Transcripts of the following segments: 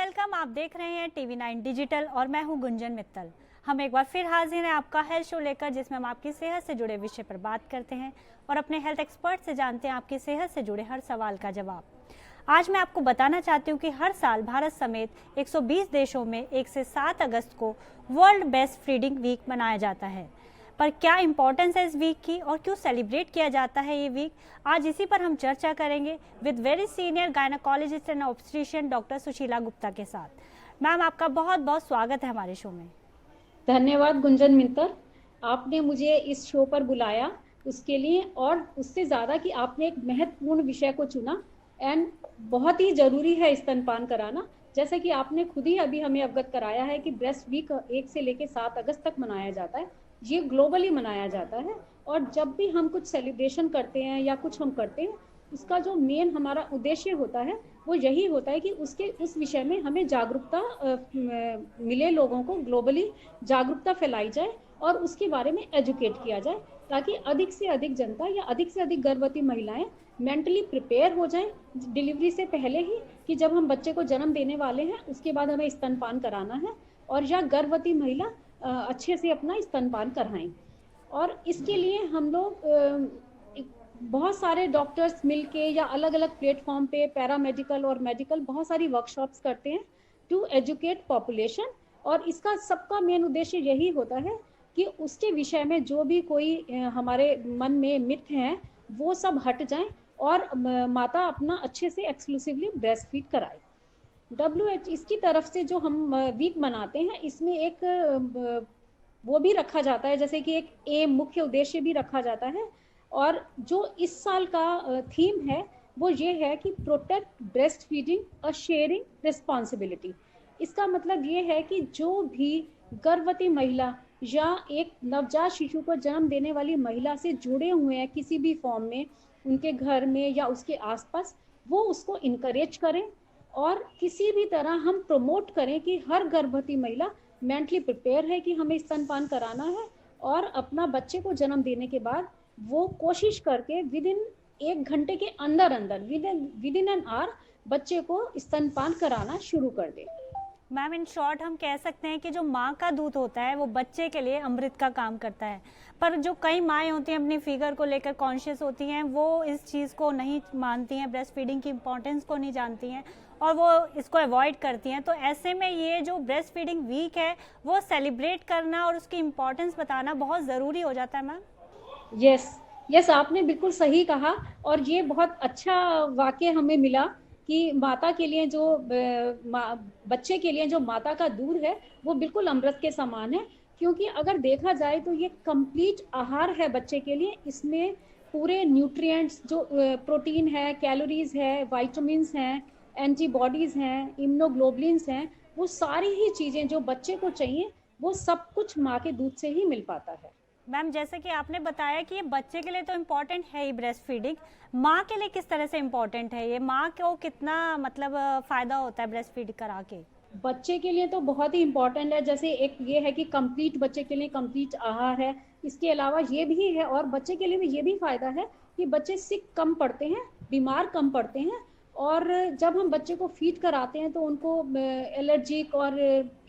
Welcome. आप देख रहे हैं TV9 डिजिटल और मैं हूं गुंजन मित्तल। हम एक बार फिर हाजिर हैं आपका हेल्थ शो लेकर, जिसमें हम आपकी सेहत से जुड़े विषय पर बात करते हैं और अपने हेल्थ एक्सपर्ट से जानते हैं आपकी सेहत से जुड़े हर सवाल का जवाब। आज मैं आपको बताना चाहती हूँ कि हर साल भारत समेत 120 देशों में 1 से 7 अगस्त को वर्ल्ड ब्रेस्ट फीडिंग वीक मनाया जाता है। पर क्या इंपॉर्टेंस है इस वीक की और क्यों सेलिब्रेट किया जाता है ये वीक, आज इसी पर हम चर्चा करेंगे with very senior gynaecologist and obstetrician doctor Sushila Gupta के साथ। मैम, आपका बहुत बहुत स्वागत है हमारे शो में। धन्यवाद गुंजन मित्तल, आपने मुझे इस शो पर बुलाया उसके लिए, और उससे ज़्यादा कि आपने एक महत्वपूर्ण विषय को चुना एंड बहुत ही ज़रूरी है स्तनपान कराना। जैसे कि आपने खुद ही अभी हमें अवगत कराया है कि ब्रेस्ट वीक 1 से लेकर 7 अगस्त तक मनाया जाता है। ये ग्लोबली मनाया जाता है और जब भी हम कुछ सेलिब्रेशन करते हैं या कुछ हम करते हैं, उसका जो मेन हमारा उद्देश्य होता है वो यही होता है कि उस विषय में हमें जागरूकता मिले, लोगों को ग्लोबली जागरूकता फैलाई जाए और उसके बारे में एजुकेट किया जाए, ताकि अधिक से अधिक जनता या अधिक से अधिक गर्भवती महिलाएं मेंटली प्रिपेयर हो जाएं डिलीवरी से पहले ही, कि जब हम बच्चे को जन्म देने वाले हैं उसके बाद हमें स्तनपान कराना है, और या गर्भवती महिला अच्छे से अपना स्तनपान कराएं। और इसके लिए हम लोग बहुत सारे डॉक्टर्स मिलके या अलग अलग प्लेटफॉर्म पे पैरामेडिकल और मेडिकल बहुत सारी वर्कशॉप्स करते हैं टू एजुकेट पॉपुलेशन। और इसका सबका मेन उद्देश्य यही होता है कि उसके विषय में जो भी कोई हमारे मन में मिथ हैं वो सब हट जाएं और माता अपना अच्छे से एक्सक्लूसिवली ब्रेस्ट फीड कराए। WHO इसकी तरफ से जो हम वीक मनाते हैं, इसमें एक वो भी रखा जाता है, जैसे कि एक एम मुख्य उद्देश्य भी रखा जाता है। और जो इस साल का थीम है वो ये है कि प्रोटेक्ट ब्रेस्ट फीडिंग अ शेयरिंग रिस्पॉन्सिबिलिटी। इसका मतलब ये है कि जो भी गर्भवती महिला या एक नवजात शिशु को जन्म देने वाली महिला से जुड़े हुए हैं किसी भी फॉर्म में, उनके घर में या उसके आसपास, वो उसको इनकरेज करें और किसी भी तरह हम प्रमोट करें कि हर गर्भवती महिला मेंटली प्रिपेयर है कि हमें स्तनपान कराना है, और अपना बच्चे को जन्म देने के बाद वो कोशिश करके विद इन 1 घंटे के अंदर अंदर विद इन एन आवर बच्चे को स्तनपान कराना शुरू कर दे। मैम, इन शॉर्ट हम कह सकते हैं कि जो माँ का दूध होता है वो बच्चे के लिए अमृत का काम करता है, पर जो कई माएँ होती हैं अपनी फिगर को लेकर कॉन्शियस होती हैं, वो इस चीज़ को नहीं मानती हैं, ब्रेस्ट फीडिंग की इम्पोर्टेंस को नहीं जानती हैं और वो इसको अवॉइड करती हैं। तो ऐसे में ये जो ब्रेस्ट फीडिंग वीक है वो सेलिब्रेट करना और उसकी इम्पोर्टेंस बताना बहुत ज़रूरी हो जाता है। मैम यस, आपने बिल्कुल सही कहा, और ये बहुत अच्छा वाक्य हमें मिला कि माता के लिए जो बच्चे के लिए जो माता का दूध है वो बिल्कुल अमृत के समान है, क्योंकि अगर देखा जाए तो ये कंप्लीट आहार है बच्चे के लिए। इसमें पूरे न्यूट्रिएंट्स जो प्रोटीन है, कैलोरीज है, विटामिन्स हैं, एंटीबॉडीज हैं, इम्यूनोग्लोबुलिन्स हैं, वो सारी ही चीज़ें जो बच्चे को चाहिए वो सब कुछ माँ के दूध से ही मिल पाता है। मैम, जैसे कि आपने बताया कि ये बच्चे के लिए तो इम्पोर्टेंट है ही ब्रेस्ट फीडिंग, माँ के लिए किस तरह से इम्पोर्टेंट है ये? माँ को कितना मतलब फ़ायदा होता है ब्रेस्ट फीड करा के? बच्चे के लिए तो बहुत ही इम्पोर्टेंट है। जैसे एक ये है कि कंप्लीट बच्चे के लिए कंप्लीट आहार है, इसके अलावा ये भी है, और बच्चे के लिए भी ये भी फ़ायदा है कि बच्चे सिक कम पड़ते हैं, बीमार कम पड़ते हैं, और जब हम बच्चे को फीड कराते हैं तो उनको एलर्जिक और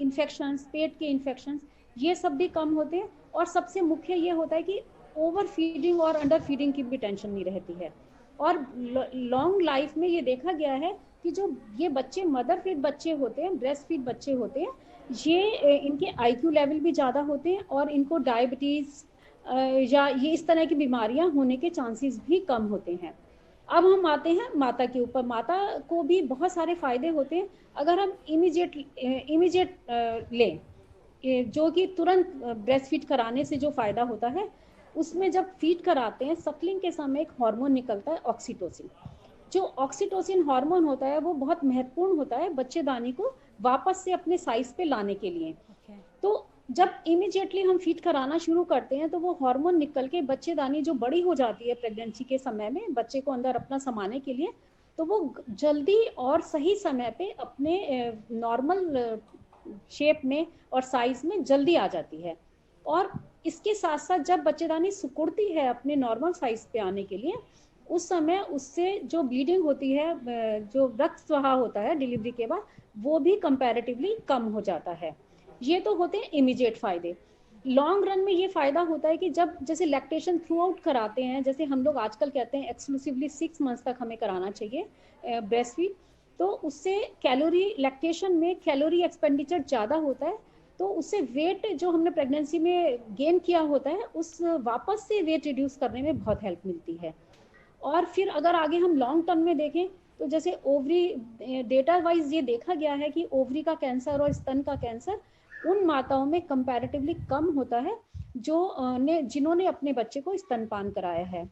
इन्फेक्शंस, पेट के इन्फेक्शंस, ये सब भी कम होते हैं। और सबसे मुख्य ये होता है कि ओवर फीडिंग और अंडर फीडिंग की भी टेंशन नहीं रहती है। और लॉन्ग लाइफ में ये देखा गया है कि जो ये बच्चे मदर फीड बच्चे होते हैं, ब्रेस्ट फीड बच्चे होते हैं, ये इनके IQ लेवल भी ज़्यादा होते हैं और इनको डायबिटीज़ या ये इस तरह की बीमारियां होने के चांसेस भी कम होते हैं। अब हम आते हैं माता के ऊपर। माता को भी बहुत सारे फायदे होते हैं अगर हम इमीडिएट लें, जो कि तुरंत ब्रेस्ट फीड कराने से जो फ़ायदा होता है, उसमें जब फीड कराते हैं सकलिंग के समय एक हार्मोन निकलता है ऑक्सीटोसिन। जो ऑक्सीटोसिन हार्मोन होता है वो बहुत महत्वपूर्ण होता है बच्चेदानी को वापस से अपने साइज पे लाने के लिए। तो जब इमीडिएटली हम फीड कराना शुरू करते हैं तो वो हार्मोन निकल के बच्चेदानी जो बड़ी हो जाती है प्रेगनेंसी के समय में बच्चे को अंदर अपना समाने के लिए, तो वो जल्दी और सही समय पे अपने नॉर्मल शेप में और साइज में जल्दी आ जाती है। और इसके साथ साथ जब बच्चेदानी सिकुड़ती है अपने नॉर्मल साइज पे आने के लिए, उस समय उससे जो ब्लीडिंग होती है, जो रक्त स्राव होता है डिलीवरी के बाद, वो भी कंपैरेटिवली कम हो जाता है। ये तो होते हैं इमीडिएट फायदे। लॉन्ग रन में ये फायदा होता है कि जब जैसे लैक्टेशन थ्रू आउट कराते हैं, जैसे हम लोग आजकल कहते हैं एक्सक्लूसिवली 6 मंथ्स तक हमें कराना चाहिए ब्रेस्ट फीड, तो उससे कैलोरी, लैक्टेशन में कैलोरी एक्सपेंडिचर ज़्यादा होता है, तो उससे वेट जो हमने प्रेगनेंसी में गेन किया होता है, उस वापस से वेट रिड्यूस करने में बहुत हेल्प मिलती है। और फिर अगर आगे हम लॉन्ग टर्म में देखें तो जैसे ओवरी डेटा वाइज ये देखा गया है कि ओवरी का कैंसर और स्तन का कैंसर उन माताओं में कंपैरेटिवली कम होता है जिन्होंने अपने बच्चे को स्तनपान कराया है।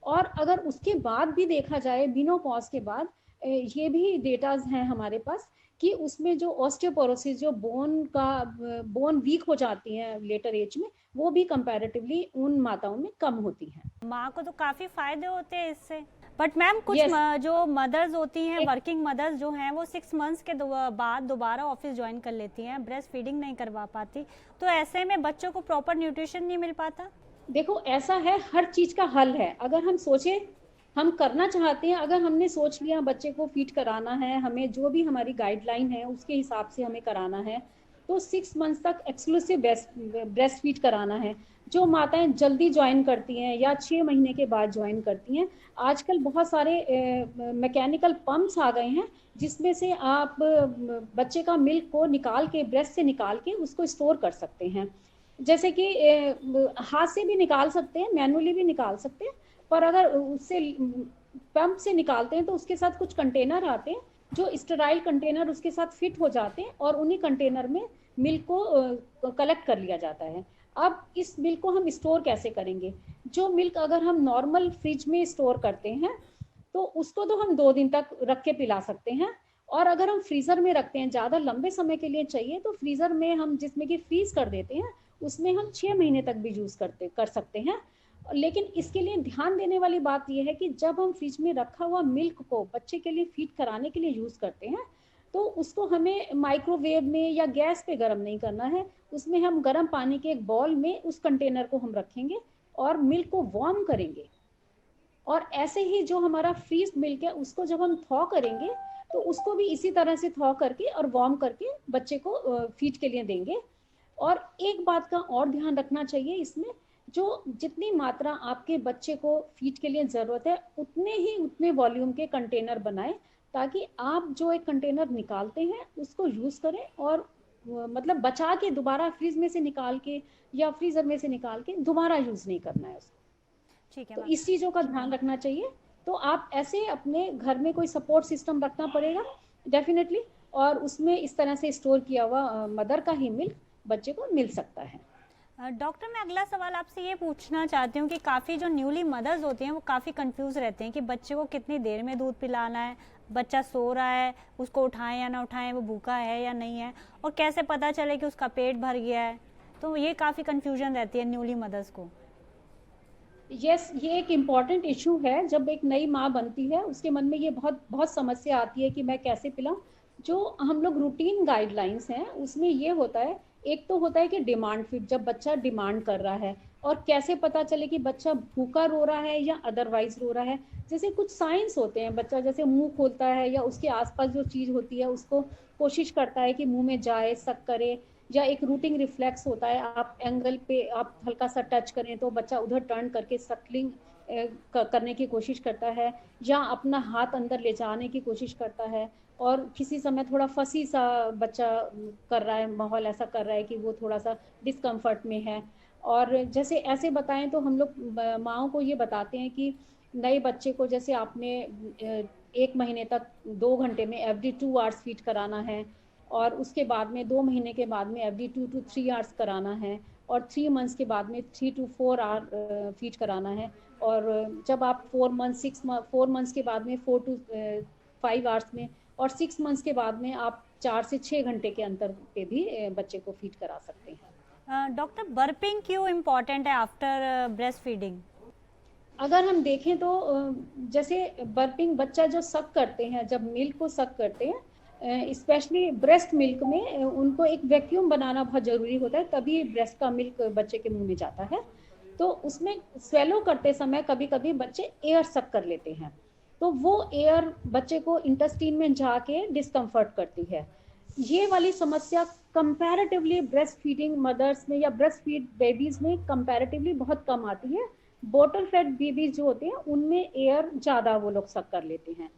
और अगर उसके बाद भी देखा जाए मेनोपॉज के बाद, ये भी डेटाज हैं हमारे पास कि उसमें जो ऑस्टियोपोरोसिस, जो बोन वीक हो जाती है लेटर एज में, वो भी कंपैरेटिवली उन माताओं में कम होती हैं। माँ को तो काफी फायदे होते हैं इससे। बट मैम कुछ Yes. जो मदर्स होती हैं, वर्किंग मदर्स जो हैं, वो 6 मंथ्स के बाद दोबारा ऑफिस ज्वाइन कर लेती हैं, ब्रेस्ट फीडिंग नहीं करवा पाती, तो ऐसे में बच्चों को प्रॉपर न्यूट्रिशन नहीं मिल पाता। देखो ऐसा है, हर चीज का हल है। अगर हम सोचे, हम करना चाहते हैं, अगर हमने सोच लिया बच्चे को फीड कराना है, हमें जो भी हमारी गाइडलाइन है उसके हिसाब से हमें कराना है, तो 6 मंथ्स तक एक्सक्लूसिव ब्रेस्ट फीड कराना है। जो माताएं जल्दी ज्वाइन करती हैं या 6 महीने के बाद ज्वाइन करती हैं, आजकल बहुत सारे मैकेनिकल पंप्स आ गए हैं जिसमें से आप बच्चे का मिल्क को निकाल के, ब्रेस्ट से निकाल के उसको स्टोर कर सकते हैं। जैसे कि हाथ से भी निकाल सकते हैं, मैनुअली भी निकाल सकते हैं, पर अगर उससे पंप से निकालते हैं तो उसके साथ कुछ कंटेनर आते हैं जो स्टेराइल कंटेनर उसके साथ फिट हो जाते हैं, और उन्हीं कंटेनर में मिल्क को कलेक्ट कर लिया जाता है। अब इस मिल्क को हम स्टोर कैसे करेंगे? जो मिल्क अगर हम नॉर्मल फ्रिज में स्टोर करते हैं तो उसको तो हम 2 दिन तक रख के पिला सकते हैं, और अगर हम फ्रीजर में रखते हैं, ज़्यादा लंबे समय के लिए चाहिए, तो फ्रीजर में हम जिसमें कि फ्रीज कर देते हैं, उसमें हम 6 महीने तक भी यूज कर सकते हैं। लेकिन इसके लिए ध्यान देने वाली बात यह है कि जब हम फ्रिज में रखा हुआ मिल्क को बच्चे के लिए फीड कराने के लिए यूज करते हैं, तो उसको हमें माइक्रोवेव में या गैस पे गर्म नहीं करना है। उसमें हम गर्म पानी के एक बॉल में उस कंटेनर को हम रखेंगे और मिल्क को वार्म करेंगे, और ऐसे ही जो हमारा फ्रीज मिल्क है उसको जब हम थॉ करेंगे तो उसको भी इसी तरह से थॉ करके और वार्म करके बच्चे को फीड के लिए देंगे। और एक बात का और ध्यान रखना चाहिए इसमें, जो जितनी मात्रा आपके बच्चे को फीड के लिए जरूरत है उतने वॉल्यूम के कंटेनर बनाएं, ताकि आप जो एक कंटेनर निकालते हैं उसको यूज करें, और मतलब बचा के दोबारा फ्रिज में से निकाल के या फ्रीजर में से निकाल के दोबारा यूज नहीं करना है उसको। ठीक है तो मैम। इस चीजों का ध्यान रखना चाहिए। तो आप ऐसे अपने घर में कोई सपोर्ट सिस्टम रखना पड़ेगा डेफिनेटली, और उसमें इस तरह से स्टोर किया हुआ मदर का ही मिल्क बच्चे को मिल सकता है। डॉक्टर, मैं अगला सवाल आपसे ये पूछना चाहती हूँ कि काफ़ी जो न्यूली मदर्स होती हैं वो काफ़ी कंफ्यूज रहते हैं कि बच्चे को कितनी देर में दूध पिलाना है, बच्चा सो रहा है, उसको उठाएं या ना उठाएं, वो भूखा है या नहीं है, और कैसे पता चले कि उसका पेट भर गया है। तो ये काफ़ी कंफ्यूजन रहती है न्यूली मदर्स को। यस, ये एक इम्पॉर्टेंट इशू है। जब एक नई माँ बनती है उसके मन में ये बहुत बहुत समस्या आती है कि मैं कैसे पिलाऊं। जो हम लोग रूटीन गाइडलाइंस हैं उसमें ये होता है, एक तो होता है कि डिमांड फीड, जब बच्चा डिमांड कर रहा है, और कैसे पता चले कि बच्चा भूखा रो रहा है या अदरवाइज रो रहा है। जैसे कुछ साइंस होते हैं, बच्चा जैसे मुंह खोलता है या उसके आसपास जो चीज होती है उसको कोशिश करता है कि मुंह में जाए, सक करे, या एक रूटिंग रिफ्लेक्स होता है, आप एंगल पे आप हल्का सा टच करें तो बच्चा उधर टर्न करके सकलिंग करने की कोशिश करता है, या अपना हाथ अंदर ले जाने की कोशिश करता है, और किसी समय थोड़ा फंसी सा बच्चा कर रहा है, माहौल ऐसा कर रहा है कि वो थोड़ा सा डिस्कम्फर्ट में है। और जैसे ऐसे बताएं तो हम लोग माओ को ये बताते हैं कि नए बच्चे को जैसे आपने 1 महीने तक 2 घंटे में एवरी 2 आवर्स फीड कराना है, और उसके बाद में 2 महीने के बाद में एवरी 2 to 3 आवर्स कराना है, और 3 मंथ्स के बाद में 3 to 4 आवर फीड कराना है, और जब आप 4 मंथ्स के बाद में 4 to 5 आवर्स में, और 6 मंथ्स के बाद में आप 4 से 6 घंटे के अंतर पे भी बच्चे को फीड करा सकते हैं। डॉक्टर, बर्पिंग क्यों इम्पॉर्टेंट है आफ्टर ब्रेस्ट फीडिंग? अगर हम देखें तो जैसे बर्पिंग, बच्चा जो सक करते हैं, जब मिल्क को सक करते हैं, स्पेशली ब्रेस्ट मिल्क में उनको एक वैक्यूम बनाना बहुत जरूरी होता है, तभी ब्रेस्ट का मिल्क बच्चे के मुंह में जाता है। तो उसमें स्वेलो करते समय कभी कभी बच्चे एयर सक कर लेते हैं, तो वो एयर बच्चे को इंटेस्टाइन में जाके डिस्कम्फर्ट करती है। ये वाली समस्या कंपैरेटिवली ब्रेस्ट फीडिंग मदर्स में या ब्रेस्ट फीड बेबीज में कंपैरेटिवली बहुत कम आती है। बॉटल फेड बेबीज जो होते हैं उनमें एयर ज़्यादा वो लोग सक कर लेते हैं।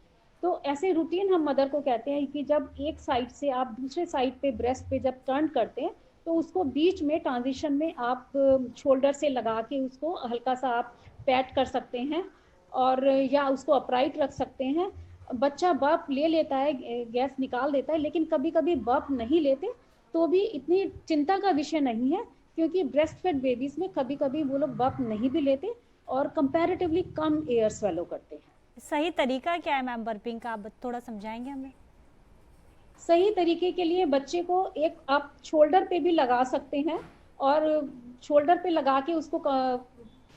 तो ऐसे रूटीन हम मदर को कहते हैं कि जब एक साइड से आप दूसरे साइड पे ब्रेस्ट पे जब टर्न करते हैं तो उसको बीच में ट्रांजिशन में आप शोल्डर से लगा के उसको हल्का सा आप पैट कर सकते हैं और या उसको अपराइट रख सकते हैं। बच्चा बर्प ले लेता है, गैस निकाल देता है, लेकिन कभी कभी बर्प नहीं लेते तो भी इतनी चिंता का विषय नहीं है, क्योंकि ब्रेस्ट फेड बेबीज में कभी कभी वो लोग बर्प नहीं भी लेते और कंपैरेटिवली कम एयर स्वेलो करते हैं। सही तरीका क्या है मैम बर्पिंग का, आप थोड़ा समझाएंगे हमें? सही तरीके के लिए बच्चे को एक आप शोल्डर पे भी लगा सकते हैं और शोल्डर पे लगा के उसको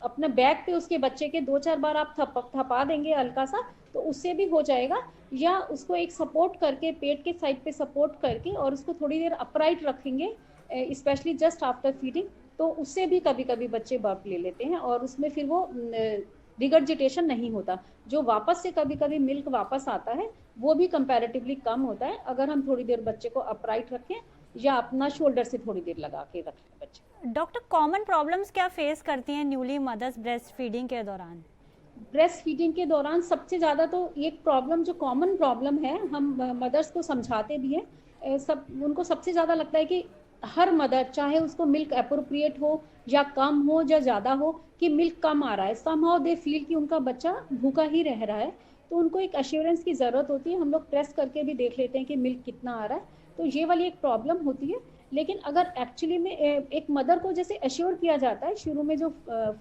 अपने बैक पे उसके बच्चे के 2-4 बार आप थपा देंगे हल्का सा, तो उससे भी हो जाएगा। या उसको एक सपोर्ट करके पेट के साइड पे सपोर्ट करके और उसको थोड़ी देर अपराइट रखेंगे, स्पेशली जस्ट आफ्टर फीडिंग, तो उससे भी कभी कभी बच्चे बर्प ले लेते हैं और उसमें फिर वो रिगर्जिटेशन नहीं होता। जो वापस से कभी कभी मिल्क वापस आता है वो भी कंपैरेटिवली कम होता है अगर हम थोड़ी देर बच्चे को अपराइट रखें या अपना शोल्डर से थोड़ी देर लगा के रखें बच्चे। डॉक्टर, कॉमन प्रॉब्लम्स क्या फेस करती हैं न्यूली मदर्स ब्रेस्ट फीडिंग के दौरान? ब्रेस्ट फीडिंग के दौरान सबसे ज़्यादा तो एक प्रॉब्लम जो कॉमन प्रॉब्लम है, हम मदर्स को समझाते भी हैं, सब उनको सबसे ज़्यादा लगता है कि हर मदर चाहे उसको मिल्क अप्रोप्रिएट हो या कम हो या ज़्यादा हो, कि मिल्क कम आ रहा है, समहाउ दे फील कि उनका बच्चा भूखा ही रह रहा है, तो उनको एक अश्योरेंस की ज़रूरत होती है। हम लोग प्रेस करके भी देख लेते हैं कि मिल्क कितना आ रहा है, तो ये वाली एक प्रॉब्लम होती है। लेकिन अगर एक्चुअली में एक मदर को जैसे अश्योर किया जाता है शुरू में, जो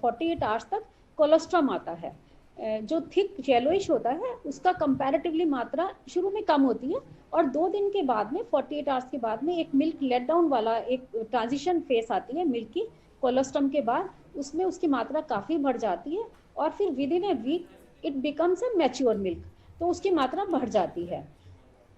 48 आवर्स तक कोलेस्ट्रॉम आता है जो थिक येलोइश होता है, उसका कंपैरेटिवली मात्रा शुरू में कम होती है और 2 दिन के बाद में 48 आवर्स के बाद में एक मिल्क लेट डाउन वाला एक ट्रांजिशन फेस आती है मिल्क की कोलेस्ट्रॉम के बाद, उसमें उसकी मात्रा काफ़ी बढ़ जाती है और फिर within a week it becomes a mature milk, तो उसकी मात्रा बढ़ जाती है।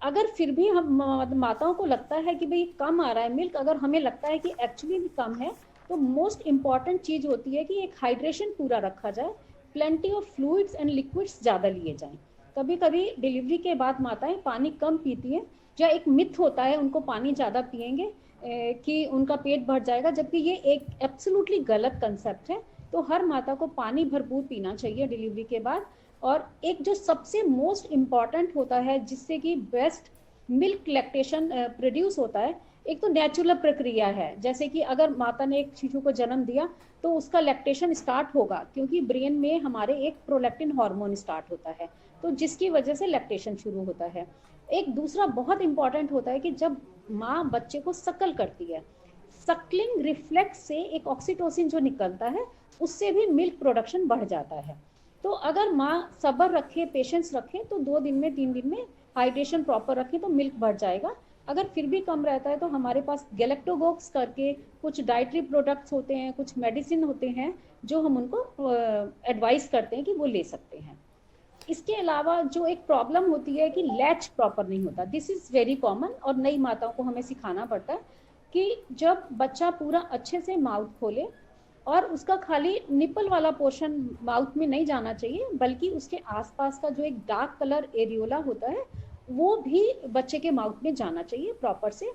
अगर फिर भी हम माताओं को लगता है कि भाई कम आ रहा है मिल्क, अगर हमें लगता है कि एक्चुअली भी कम है, तो मोस्ट इम्पॉर्टेंट चीज़ होती है कि एक हाइड्रेशन पूरा रखा जाए, plenty of fluids and liquids ज़्यादा लिए जाएं। कभी कभी डिलीवरी के बाद माताएं पानी कम पीती हैं, या एक मिथ होता है उनको पानी ज़्यादा पिएंगे कि उनका पेट भर जाएगा, जबकि ये एक एब्सोल्युटली गलत कंसेप्ट है। तो हर माता को पानी भरपूर पीना चाहिए डिलीवरी के बाद। और एक जो सबसे मोस्ट इम्पॉर्टेंट होता है जिससे कि बेस्ट मिल्क लैक्टेशन प्रोड्यूस होता है, एक तो नेचुरल प्रक्रिया है। जैसे कि अगर माता ने एक शिशु को जन्म दिया तो उसका लैक्टेशन स्टार्ट होगा, क्योंकि ब्रेन में हमारे एक प्रोलैक्टिन हार्मोन स्टार्ट होता है, तो जिसकी वजह से लैक्टेशन शुरू होता है। एक दूसरा बहुत इंपॉर्टेंट होता है कि जब माँ बच्चे को सकल करती है, सकलिंग रिफ्लेक्स से एक ऑक्सीटोसिन जो निकलता है, उससे भी मिल्क प्रोडक्शन बढ़ जाता है। तो अगर माँ सब्र रखे, पेशेंस रखे, तो 2 दिन में 3 दिन में हाइड्रेशन प्रॉपर रखे तो मिल्क बढ़ जाएगा। अगर फिर भी कम रहता है तो हमारे पास गैलेक्टोगोक्स करके कुछ डाइटरी प्रोडक्ट्स होते हैं, कुछ मेडिसिन होते हैं जो हम उनको एडवाइस करते हैं कि वो ले सकते हैं। इसके अलावा जो एक प्रॉब्लम होती है कि लैच प्रॉपर नहीं होता, दिस इज़ वेरी कॉमन, और नई माताओं को हमें सिखाना पड़ता है कि जब बच्चा पूरा अच्छे से माउथ खोले और उसका खाली निपल वाला पोर्शन माउथ में नहीं जाना चाहिए, बल्कि उसके आसपास का जो एक डार्क कलर एरियोला होता है वो भी बच्चे के माउथ में जाना चाहिए प्रॉपर से।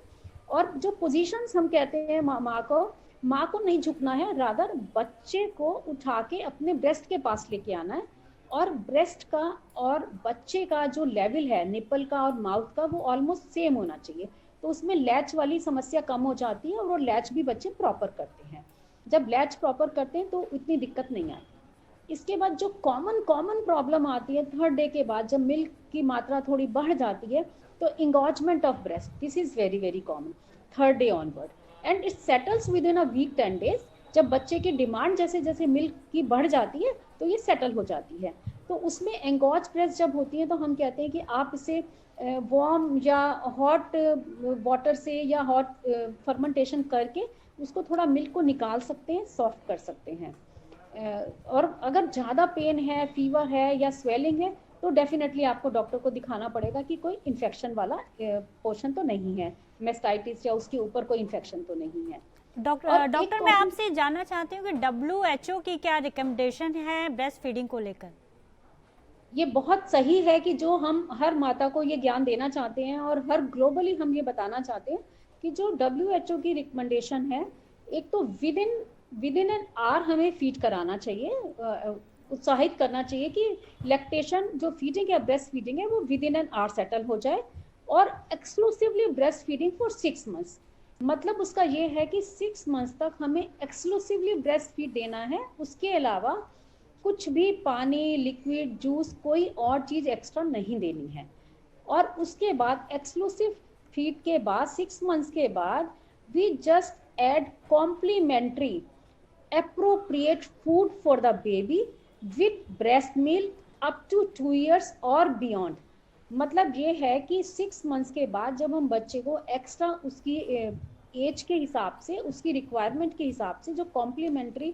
और जो पोजीशंस हम कहते हैं, माँ को नहीं झुकना है, रादर बच्चे को उठा के अपने ब्रेस्ट के पास लेके आना है, और ब्रेस्ट का और बच्चे का जो लेवल है निपल का और माउथ का वो ऑलमोस्ट सेम होना चाहिए, तो उसमें लैच वाली समस्या कम हो जाती है और वो लैच भी बच्चे प्रॉपर करते हैं। जब लैच प्रॉपर करते हैं तो इतनी दिक्कत नहीं आती। इसके बाद जो कॉमन प्रॉब्लम आती है 3rd डे के बाद, जब मिल्क की मात्रा थोड़ी बढ़ जाती है, तो engorgement of breast, this is very very common 3rd day onward, and it settles within a week 10 days. जब बच्चे की डिमांड जैसे जैसे मिल्क की बढ़ जाती है तो ये सेटल हो जाती है। तो उसमें एंगॉज ब्रेस्ट जब होती है तो हम कहते हैं कि आप इसे वार्म या हॉट वाटर से या हॉट फर्मेंटेशन करके उसको थोड़ा मिल्क को निकाल सकते हैं, सॉफ्ट कर सकते हैं। और अगर ज़्यादा पेन है, फीवर है या स्वेलिंग है, तो डेफिनेटली आपको डॉक्टर को दिखाना पड़ेगा कि कोई इन्फेक्शन वाला पोर्शन तो नहीं है, मेस्टाइटिस या उसके ऊपर कोई इन्फेक्शन तो नहीं है। डॉक्टर मैं आपसे जानना चाहती हूँ कि WHO की क्या रिकमेंडेशन है ब्रेस्ट फीडिंग को लेकर? ये बहुत सही है कि जो हम हर माता को ये ज्ञान देना चाहते हैं और हर ग्लोबली हम ये बताना चाहते हैं कि जो WHO की रिकमेंडेशन है, एक तो विद इन एन आवर हमें फीड कराना चाहिए, उत्साहित करना चाहिए कि लैक्टेशन जो फीडिंग है, ब्रेस्ट फीडिंग है, वो with in an hour settle हो जाए, और exclusively breast feeding for 6 months. मतलब उसका ये है कि 6 मंथ्स तक हमें एक्सक्लूसिवली ब्रेस्ट फीड देना है, उसके अलावा कुछ भी पानी, लिक्विड, जूस, कोई और चीज एक्स्ट्रा नहीं देनी है। और उसके बाद एक्सक्लूसिव फीड के बाद 6 मंथ्स के बाद we just add complementary appropriate food for the baby with breast milk up to 2 years और beyond। मतलब ये है कि 6 मंथ्स के बाद जब हम बच्चे को एक्स्ट्रा उसकी एज के हिसाब से, उसकी रिक्वायरमेंट के हिसाब से जो कॉम्प्लीमेंट्री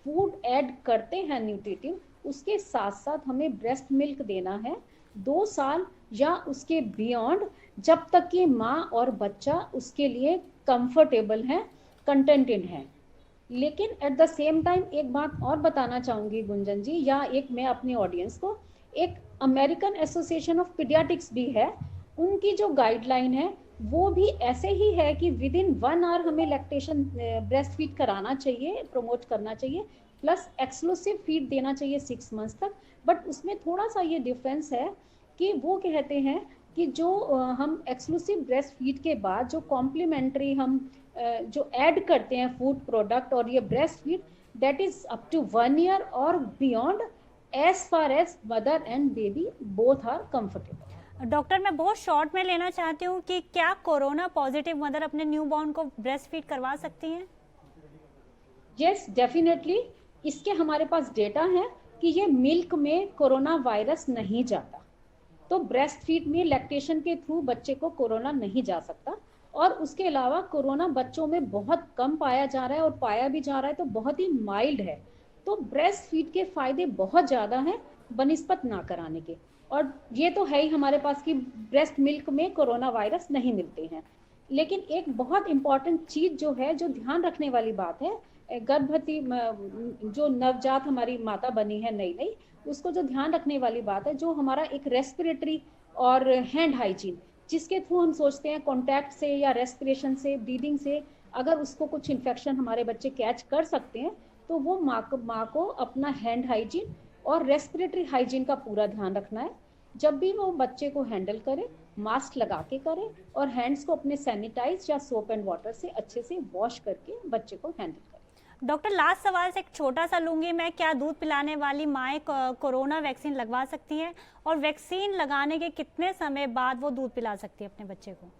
फूड ऐड करते हैं न्यूट्रिटिव, उसके साथ साथ हमें ब्रेस्ट मिल्क देना है 2 साल या उसके बियॉन्ड, जब तक कि माँ और बच्चा उसके लिए कंफर्टेबल है, कंटेंटेड है। लेकिन एट द सेम टाइम एक बात और बताना चाहूंगी गुंजन जी, या एक मैं अपनी ऑडियंस को, एक अमेरिकन एसोसिएशन ऑफ पीडियाट्रिक्स भी है, उनकी जो गाइडलाइन है वो भी ऐसे ही है कि विद इन 1 आवर हमें लैक्टेशन ब्रेस्ट फीड कराना चाहिए, प्रमोट करना चाहिए, प्लस एक्सक्लूसिव फीड देना चाहिए 6 मंथ्स तक। बट उसमें थोड़ा सा ये डिफरेंस है कि वो कहते हैं कि जो हम एक्सक्लूसिव ब्रेस्ट फीड के बाद जो कॉम्प्लीमेंट्री हम जो ऐड करते हैं फूड प्रोडक्ट और ये breast feed, that is up to 1 year और beyond, as far as mother and baby both are comfortable. Doctor मैं बहुत शॉर्ट में लेना चाहती हूँ कि क्या कोरोना पॉजिटिव मदर अपने न्यूबॉर्न को ब्रेस्ट फीड करवा सकती हैं? यस डेफिनेटली, इसके हमारे पास डेटा है कि ये मिल्क में कोरोना वायरस नहीं जाता, तो ब्रेस्ट फीड में लैक्टेशन के थ्रू बच्चे को कोरोना नहीं जा सकता। और उसके अलावा कोरोना बच्चों में बहुत कम पाया जा रहा है, और पाया भी जा रहा है तो बहुत ही माइल्ड है। तो ब्रेस्ट फीड के फायदे बहुत ज़्यादा हैं बनिस्पत ना कराने के। और ये तो है ही हमारे पास कि ब्रेस्ट मिल्क में कोरोना वायरस नहीं मिलते हैं। लेकिन एक बहुत इंपॉर्टेंट चीज़ जो है, जो ध्यान रखने वाली बात है, गर्भवती जो नवजात हमारी माता बनी है नई नई, उसको जो ध्यान रखने वाली बात है, जो हमारा एक रेस्पिरेटरी और हैंड हाइजीन, जिसके थ्रू हम सोचते हैं कांटेक्ट से या रेस्पिरेशन से, ब्रीदिंग से अगर उसको कुछ इन्फेक्शन हमारे बच्चे कैच कर सकते हैं, तो वो माँ को अपना हैंड हाइजीन और रेस्पिरेटरी हाइजीन का पूरा ध्यान रखना है। जब भी वो बच्चे को हैंडल करे, मास्क लगा के करे, और हैंड्स को अपने सैनिटाइज या सोप एंड वाटर से अच्छे से वॉश करके बच्चे को हैंडल करे। डॉक्टर लास्ट सवाल से एक छोटा सा लूंगी मैं, क्या दूध पिलाने वाली माएँ कोरोना वैक्सीन लगवा सकती हैं, और वैक्सीन लगाने के कितने समय बाद वो दूध पिला सकती है अपने बच्चे को?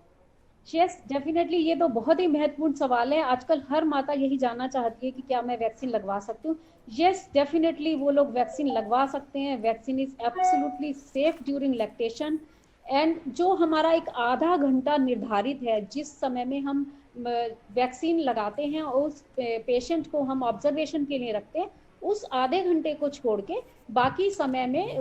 यस डेफिनेटली, ये तो बहुत ही महत्वपूर्ण सवाल है। आजकल हर माता यही जानना चाहती है कि क्या मैं वैक्सीन लगवा सकती हूँ। यस डेफिनेटली, वो लोग वैक्सीन लगवा सकते हैं। Vaccine is absolutely safe during lactation. And जो हमारा एक आधा घंटा निर्धारित है जिस समय में हम वैक्सीन लगाते हैं, उस पेशेंट को हम ऑब्जर्वेशन के लिए रखते हैं, उस आधे घंटे को छोड़ के बाकी समय में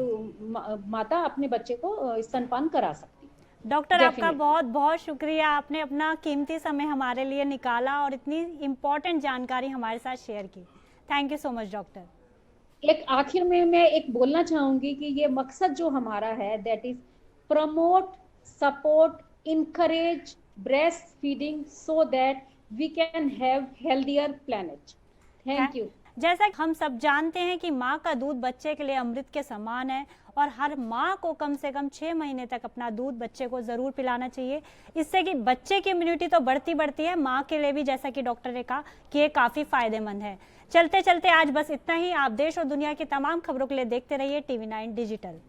माता अपने बच्चे को स्तनपान करा सकती है। डॉक्टर आपका बहुत बहुत शुक्रिया, आपने अपना कीमती समय हमारे लिए निकाला और इतनी इम्पोर्टेंट जानकारी हमारे साथ शेयर की। Thank you so much doctor. एक आखिर में मैं एक बोलना चाहूंगी कि ये मकसद जो हमारा है, that is promote, support, encourage breast feeding so that we can have healthier planet. Thank you. जैसा कि हम सब जानते हैं कि माँ का दूध बच्चे के लिए अमृत के समान है, और हर माँ को कम से कम 6 महीने तक अपना दूध बच्चे को ज़रूर पिलाना चाहिए। इससे कि बच्चे की इम्यूनिटी तो बढ़ती है, माँ के लिए भी, जैसा कि डॉक्टर ने कहा, कि ये काफ़ी फायदेमंद है। चलते चलते आज बस इतना ही। आप देश और दुनिया की तमाम खबरों के लिए देखते रहिए TV9 डिजिटल।